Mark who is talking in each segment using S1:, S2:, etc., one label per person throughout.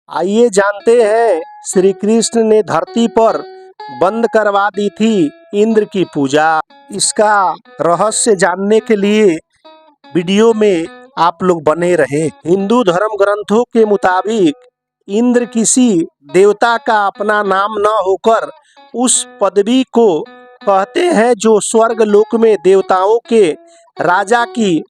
S1: आइए जानते हैं, श्री कृष्ण ने धरती पर बंद करवा दी थी इंद्र की पूजा। इसका रहस्य जानने के लिए वीडियो में आप लोग बने रहे। हिंदू धर्म ग्रंथों के मुताबिक इंद्र किसी देवता का अपना नाम न होकर उस पदवी को कहते हैं जो स्वर्ग लोक में देवताओं के राजा की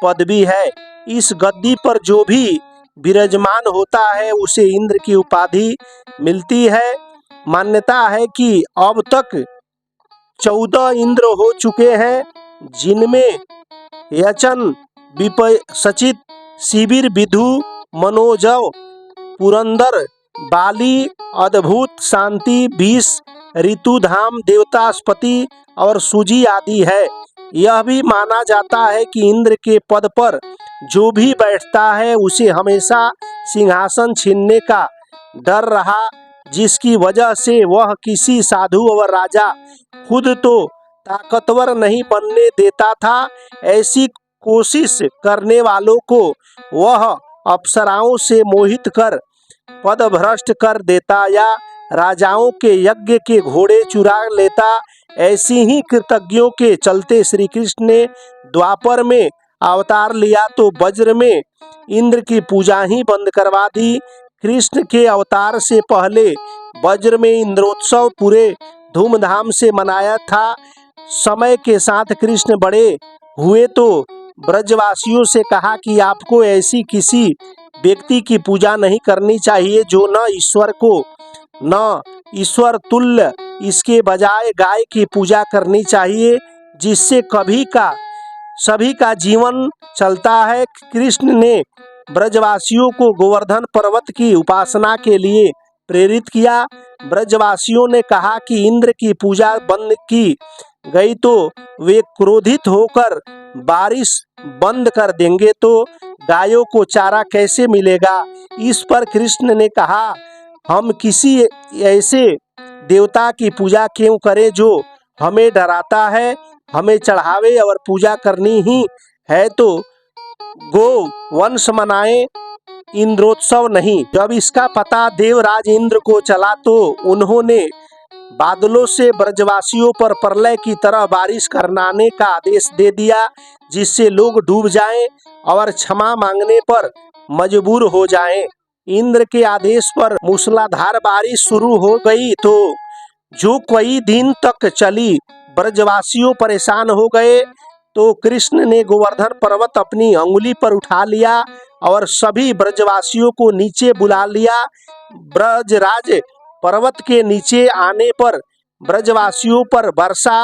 S1: पदवी है। इस गद्दी पर जो भी विराजमान होता है उसे इंद्र की उपाधि मिलती है। मान्यता है कि अब तक 14 इंद्र हो चुके हैं, जिनमें यचन, विपसचित, शिविर, विधु, मनोजव, पुरंदर, बाली, अद्भुत, शांति, विष, ऋतुधाम, देवतास्पति और सूजी आदि है। यह भी माना जाता है कि इंद्र के पद पर जो भी बैठता है उसे हमेशा सिंहासन छीनने का डर रहा, जिसकी वजह से वह किसी साधु और राजा खुद तो ताकतवर नहीं बनने देता था, ऐसी कोशिश करने वालों को वह अप्सराओं से मोहित कर पदभ्रष्ट कर देता या राजाओं के यज्ञ के घोड़े चुरा लेता। ऐसी ही कृतज्ञों के चलते श्री कृष्ण ने द्वापर में अवतार लिया तो वज्र में इंद्र की पूजा ही बंद करवा दी। कृष्ण के अवतार से पहले वज्र में इंद्रोत्सव पूरे धूमधाम से मनाया था। समय के साथ कृष्ण बड़े हुए तो ब्रजवासियों से कहा कि आपको ऐसी किसी व्यक्ति की पूजा नहीं करनी चाहिए जो न ईश्वर को न ईश्वर तुल्य, इसके बजाय गाय की पूजा करनी चाहिए जिससे सभी का जीवन चलता है। कृष्ण ने ब्रजवासियों को गोवर्धन पर्वत की उपासना के लिए प्रेरित किया। ब्रजवासियों ने कहा कि इंद्र की पूजा बंद की गई तो वे क्रोधित होकर बारिश बंद कर देंगे, तो गायों को चारा कैसे मिलेगा। इस पर कृष्ण ने कहा, हम किसी ऐसे देवता की पूजा क्यों करें जो हमें डराता है। हमें चढ़ावे और पूजा करनी ही है तो गो वंश मनाएं, इंद्रोत्सव नहीं। जब इसका पता देवराज इंद्र को चला तो उन्होंने बादलों से ब्रजवासियों पर प्रलय की तरह बारिश करवाने का आदेश दे दिया, जिससे लोग डूब जाएं और क्षमा मांगने पर मजबूर हो जाएं। इंद्र के आदेश पर मूसलाधार बारिश शुरू हो गई तो जो कई दिन तक चली। ब्रजवासियों परेशान हो गए तो कृष्ण ने गोवर्धन पर्वत अपनी अंगुली पर उठा लिया और सभी ब्रजवासियों को नीचे बुला लिया। ब्रजराज पर्वत के नीचे आने पर ब्रजवासियों पर वर्षा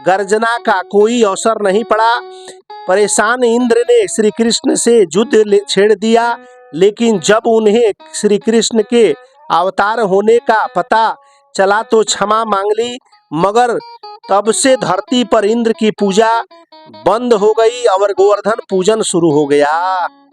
S1: गर्जना का कोई अवसर नहीं पड़ा। परेशान इंद्र ने श्री कृष्ण से युद्ध छेड़ दिया, लेकिन जब उन्हें श्री कृष्ण के अवतार होने का पता चला तो क्षमा मांग ली। मगर तब से धरती पर इंद्र की पूजा बंद हो गई और गोवर्धन पूजन शुरू हो गया।